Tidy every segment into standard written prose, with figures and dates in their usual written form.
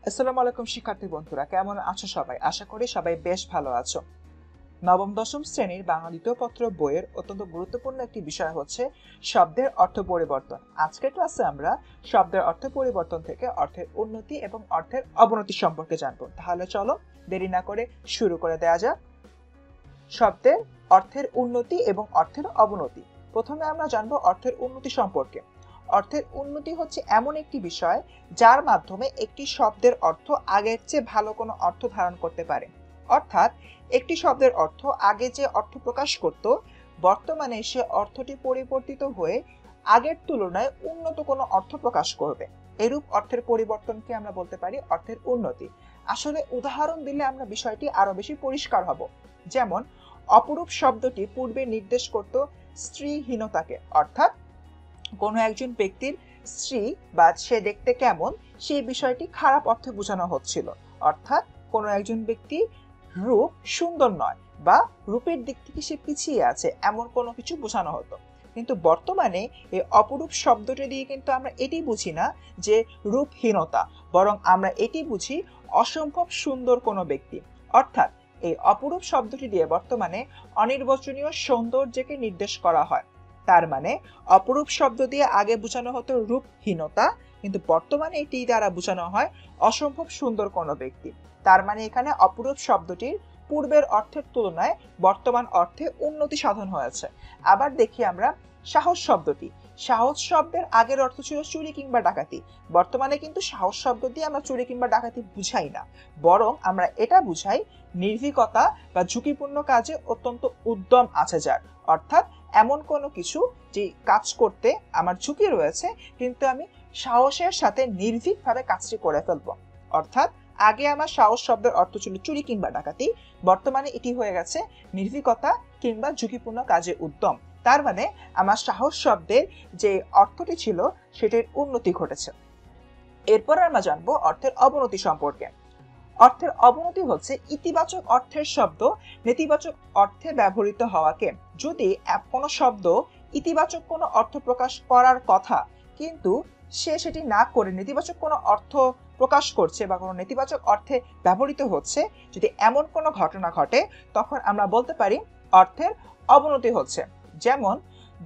আসসালামু আলাইকুম শিক্ষার্থী বন্ধুরা, কেমন আছো সবাই? আশা করি সবাই বেশ ভালো আছো। নবম দশম শ্রেণীর বাংলা দ্বিতীয় পত্র বইয়ের অত্যন্ত গুরুত্বপূর্ণ একটি বিষয় হচ্ছে শব্দের অর্থ পরিবর্তন। আজকের ক্লাসে আমরা শব্দের অর্থ পরিবর্তন থেকে অর্থের উন্নতি এবং অর্থের অবনতি সম্পর্কে জানবো। তাহলে চলো দেরি না করে শুরু করে দেওয়া যাক। শব্দের অর্থের উন্নতি এবং অর্থের অবনতি। প্রথমে আমরা জানবো অর্থের উন্নতি সম্পর্কে। অর্থের উন্নতি হচ্ছে এমন একটি বিষয় যার মাধ্যমে একটি শব্দের অর্থ আগের চেয়ে ভালো কোনো অর্থ ধারণ করতে পারে। অর্থাৎ একটি শব্দের অর্থ আগে যে অর্থ প্রকাশ করত, বর্তমানে সে অর্থটি পরিবর্তিত হয়ে আগের তুলনায় উন্নত কোনো অর্থ প্রকাশ করবে। এরূপ অর্থের পরিবর্তনকে আমরা বলতে পারি অর্থের উন্নতি। আসলে উদাহরণ দিলে আমরা বিষয়টি আরো বেশি পরিষ্কার হব। যেমন অপরূপ শব্দটি পূর্বে নির্দেশ করত স্ত্রীহীনতাকে, অর্থাৎ কোনো একজন ব্যক্তির স্ত্রী বা সে দেখতে কেমন সেই বিষয়টি খারাপ অর্থে বোঝানো হচ্ছিল। অর্থাৎ কোনো একজন ব্যক্তি রূপ সুন্দর নয় বা রূপের দিক থেকে সে পিছিয়ে আছে এমন কোনো কিছু বোঝানো হতো। কিন্তু বর্তমানে এই অপরূপ শব্দটি দিয়ে কিন্তু আমরা এটি বুঝি না যে রূপহীনতা, বরং আমরা এটি বুঝি অসম্ভব সুন্দর কোনো ব্যক্তি। অর্থাৎ এই অপরূপ শব্দটি দিয়ে বর্তমানে অনির্বচনীয় সৌন্দর্যকে নির্দেশ করা হয়। তার মানে অপরূপ শব্দ দিয়ে আগে বোঝানো হতো রূপহীনতা, কিন্তু বর্তমানে এটি দ্বারা বোঝানো হয় অসম্ভব সুন্দর কোনো ব্যক্তি। তার মানে এখানে অপরূপ শব্দটির পূর্বের অর্থের তুলনায় বর্তমান অর্থে উন্নতি সাধন হয়েছে। আবার দেখি আমরা সাহস শব্দটি। সাহস শব্দের আগের অর্থ ছিল চুরি কিংবা ডাকাতি। বর্তমানে কিন্তু সাহস শব্দ দিয়ে আমরা চুরি কিংবা ডাকাতি বুঝাই না, বরং আমরা এটা বুঝাই নির্ভীকতা বা ঝুঁকিপূর্ণ কাজে অত্যন্ত উদ্যম আছে যার। অর্থাৎ এমন কোনো কিছু যে কাজ করতে আমার ঝুঁকি রয়েছে, কিন্তু আমি সাহসের সাথে নির্ভীকভাবে কাজটি করে ফেলবো। অর্থাৎ আগে আমার সাহস শব্দের অর্থ ছিল চুরি কিংবা ডাকাতি, বর্তমানে এটি হয়ে গেছে নির্ভীকতা কিংবা ঝুঁকিপূর্ণ কাজে উদ্যম। তার মানে আমার সাহস শব্দের যে অর্থটি ছিল সেটির উন্নতি ঘটেছে। এরপর আমরা জানবো অর্থের অবনতি সম্পর্কে। অর্থের অবনতি হচ্ছে ইতিবাচক অর্থের শব্দ নেতিবাচক অর্থে ব্যবহৃত হওয়াকে। যদি কোনো শব্দ ইতিবাচক কোনো অর্থ প্রকাশ করার কথা কিন্তু সে সেটি না করে নেতিবাচক কোনো অর্থ প্রকাশ করছে বা কোনো নেতিবাচক অর্থে ব্যবহৃত হচ্ছে, যদি এমন কোনো ঘটনা ঘটে তখন আমরা বলতে পারি অর্থের অবনতি হচ্ছে। যেমন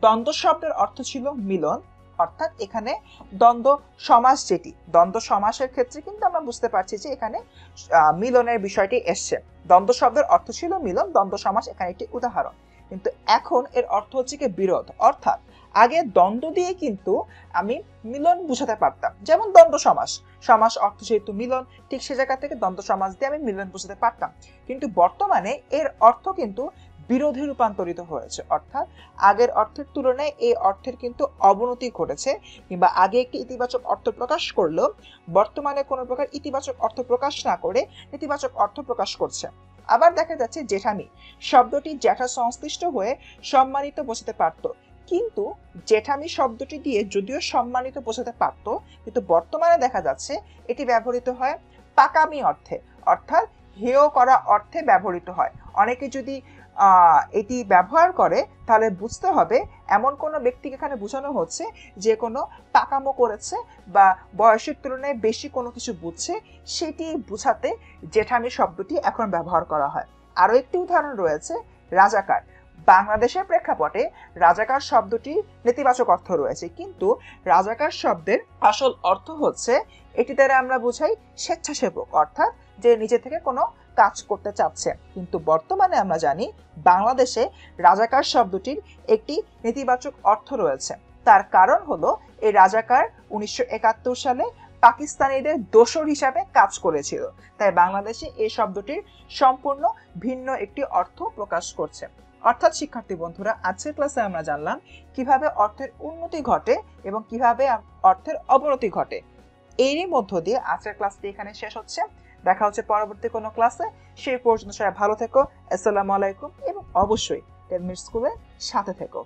দ্বন্দ্ব শব্দের অর্থ ছিল মিলন, অর্থাৎ এখানে দ্বন্দ্ব সমাস, যেটি দ্বন্দ্ব সমাসের ক্ষেত্রে কিন্তু আমরা বুঝতে পারছি যে এখানে মিলনের বিষয়টি এসছে। দ্বন্দ্ব শব্দের অর্থ ছিল মিলন, দ্বন্দ্ব সমাস এখানে একটি উদাহরণ। কিন্তু এখন এর অর্থ হচ্ছে কি বিরোধ। অর্থাৎ আগে দ্বন্দ্ব দিয়ে কিন্তু আমি মিলন বুঝাতে পারতাম, যেমন দ্বন্দ্ব সমাস, সমাস অর্থ যেহেতু মিলন, ঠিক সে জায়গা থেকে দ্বন্দ্ব সমাস দিয়ে আমি মিলন বুঝাতে পারতাম। কিন্তু বর্তমানে এর অর্থ কিন্তু বিরোধে রূপান্তরিত হয়েছে। অর্থাৎ আগের অর্থের তুলনায় এই অর্থের কিন্তু অবনতি ঘটেছে, কিংবা আগে একটি ইতিবাচক অর্থ প্রকাশ করলেও বর্তমানে কোনো প্রকার ইতিবাচক অর্থ প্রকাশ না করে নেতিবাচক অর্থ প্রকাশ করছে। আবার দেখা যাচ্ছে জেঠামি শব্দটি জ্যাঠা সংশ্লিষ্ট হয়ে সম্মানিত বোঝাতে পারত, কিন্তু জেঠামি শব্দটি দিয়ে যদিও সম্মানিত বোঝাতে পারত, কিন্তু বর্তমানে দেখা যাচ্ছে এটি ব্যবহৃত হয় পাকামি অর্থে, অর্থাৎ হেয় করা অর্থে ব্যবহৃত হয়। অনেকে যদি এটি ব্যবহার করে তাহলে বুঝতে হবে এমন কোনো ব্যক্তিকে এখানে বোঝানো হচ্ছে যে কোনো পাকামো করেছে বা বয়সের তুলনায় বেশি কোনো কিছু বুঝছে, সেটি বোঝাতে জেঠামি শব্দটি এখন ব্যবহার করা হয়। আরো একটি উদাহরণ রয়েছে রাজাকার। বাংলাদেশের প্রেক্ষাপটে রাজাকার শব্দটির নেতিবাচক অর্থ রয়েছে, কিন্তু রাজাকার শব্দের আসল অর্থ হচ্ছে এটি দ্বারা আমরা বুঝাই স্বেচ্ছাসেবক, অর্থাৎ যে নিজে থেকে কোনো কাজ করতে চাচ্ছে। কিন্তু বর্তমানে আমরা জানি বাংলাদেশে রাজাকার শব্দটির একটি নেতিবাচক অর্থ রয়েছে। তার কারণ হলো এই রাজাকার 1971 সালে পাকিস্তানিদের দোসর হিসাবে কাজ করেছিল, তাই বাংলাদেশে এই শব্দটির সম্পূর্ণ ভিন্ন একটি অর্থ প্রকাশ করছে। অর্থাৎ শিক্ষার্থী বন্ধুরা, আজকের ক্লাসে আমরা জানলাম কিভাবে অর্থের উন্নতি ঘটে এবং কিভাবে অর্থের অবনতি ঘটে। এরই মধ্য দিয়ে আজকের ক্লাসটি এখানে শেষ হচ্ছে। দেখা হচ্ছে পরবর্তী কোনো ক্লাসে। সেই পর্যন্ত সবাই ভালো থেকো। আসসালামু আলাইকুম এবং অবশ্যই 10 মিনিট স্কুলের সাথে থেকো।